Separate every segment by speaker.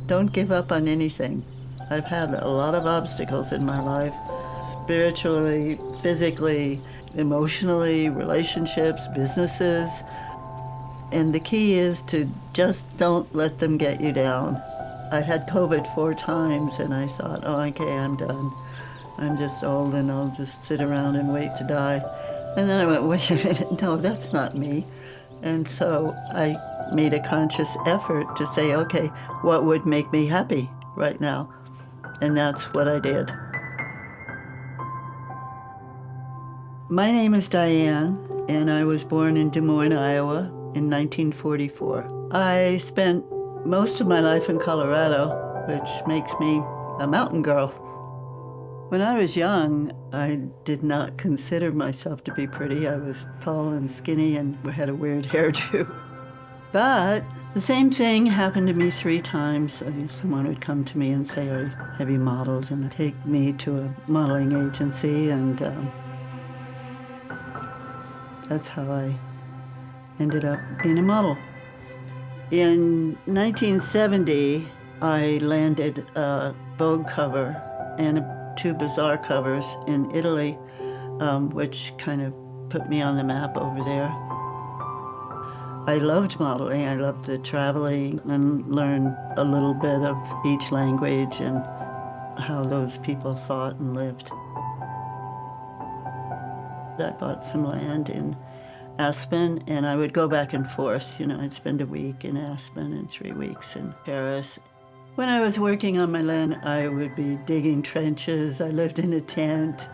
Speaker 1: Don't give up on anything. I've had a lot of obstacles in my life, spiritually, physically, emotionally, relationships, businesses. And the key is to just don't let them get you down. I had COVID 4 times and I thought, oh, okay, I'm done. I'm just old and I'll just sit around and wait to die. And then I went, wait a minute, no, that's not me. And so I made a conscious effort to say, okay, what would make me happy right now? And that's what I did. My name is Diane, and I was born in Des Moines, Iowa in 1944. I spent most of my life in Colorado, which makes me a mountain girl. When I was young, I did not consider myself to be pretty. I was tall and skinny and had a weird hairdo. But the same thing happened to me 3 times. Someone would come to me and say, have you modeled? And take me to a modeling agency, and that's how I ended up being a model. In 1970, I landed a Vogue cover and 2 Bazaar covers in Italy, which kind of put me on the map over there. I loved modeling. I loved the traveling and learn a little bit of each language and how those people thought and lived. I bought some land in Aspen, and I would go back and forth. I'd spend a week in Aspen and 3 weeks in Paris. When I was working on my land, I would be digging trenches. I lived in a tent.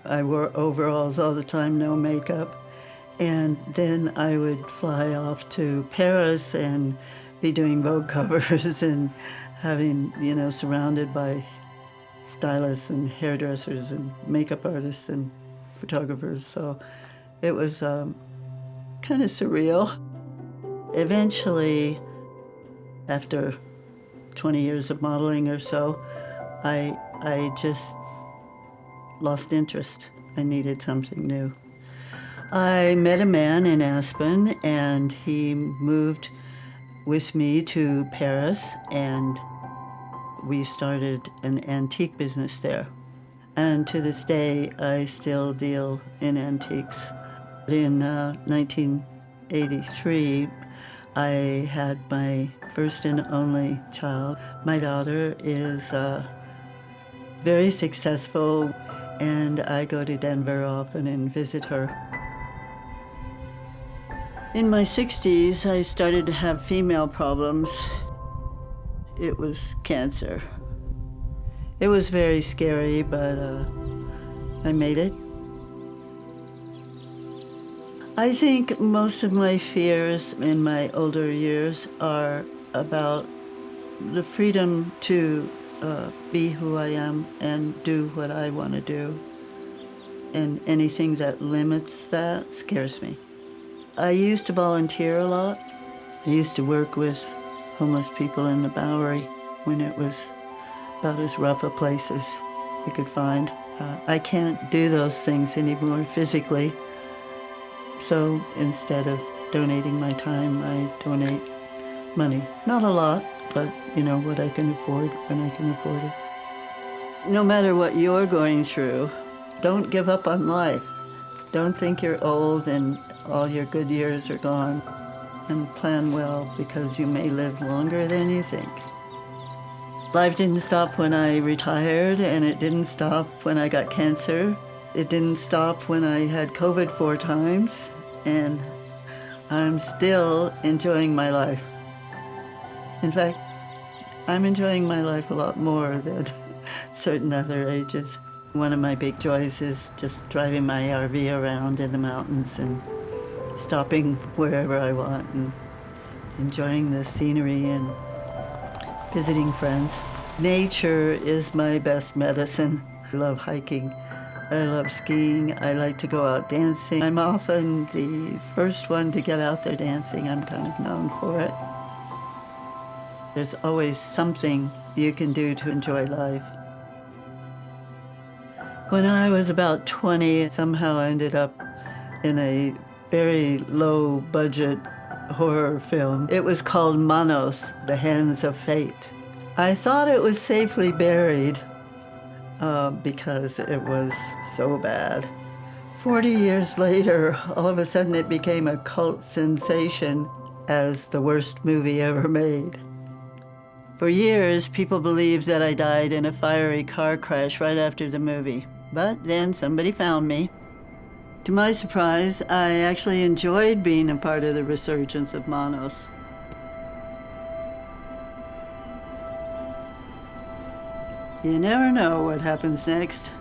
Speaker 1: I wore overalls all the time, no makeup. And then I would fly off to Paris and be doing Vogue covers and having, surrounded by stylists and hairdressers and makeup artists and photographers. So it was kind of surreal. Eventually, after 20 years of modeling or so, I just lost interest. I needed something new. I met a man in Aspen, and he moved with me to Paris, and we started an antique business there. And to this day, I still deal in antiques. In 1983, I had my first and only child. My daughter is very successful, and I go to Denver often and visit her. In my 60s, I started to have female problems. It was cancer. It was very scary, but I made it. I think most of my fears in my older years are about the freedom to be who I am and do what I want to do. And anything that limits that scares me. I used to volunteer a lot. I used to work with homeless people in the Bowery when it was about as rough a place as you could find. I can't do those things anymore physically. So instead of donating my time, I donate money. Not a lot, but what I can afford when I can afford it. No matter what you're going through, don't give up on life. Don't think you're old and all your good years are gone. And plan well, because you may live longer than you think. Life didn't stop when I retired, and it didn't stop when I got cancer. It didn't stop when I had COVID 4 times, and I'm still enjoying my life. In fact, I'm enjoying my life a lot more than certain other ages. One of my big joys is just driving my RV around in the mountains and stopping wherever I want and enjoying the scenery and visiting friends. Nature is my best medicine. I love hiking. I love skiing. I like to go out dancing. I'm often the first one to get out there dancing. I'm kind of known for it. There's always something you can do to enjoy life. When I was about 20, somehow I ended up in a very low-budget horror film. It was called Manos, The Hands of Fate. I thought it was safely buried because it was so bad. 40 years later, all of a sudden it became a cult sensation as the worst movie ever made. For years, people believed that I died in a fiery car crash right after the movie. But then somebody found me. To my surprise, I actually enjoyed being a part of the resurgence of Manos. You never know what happens next.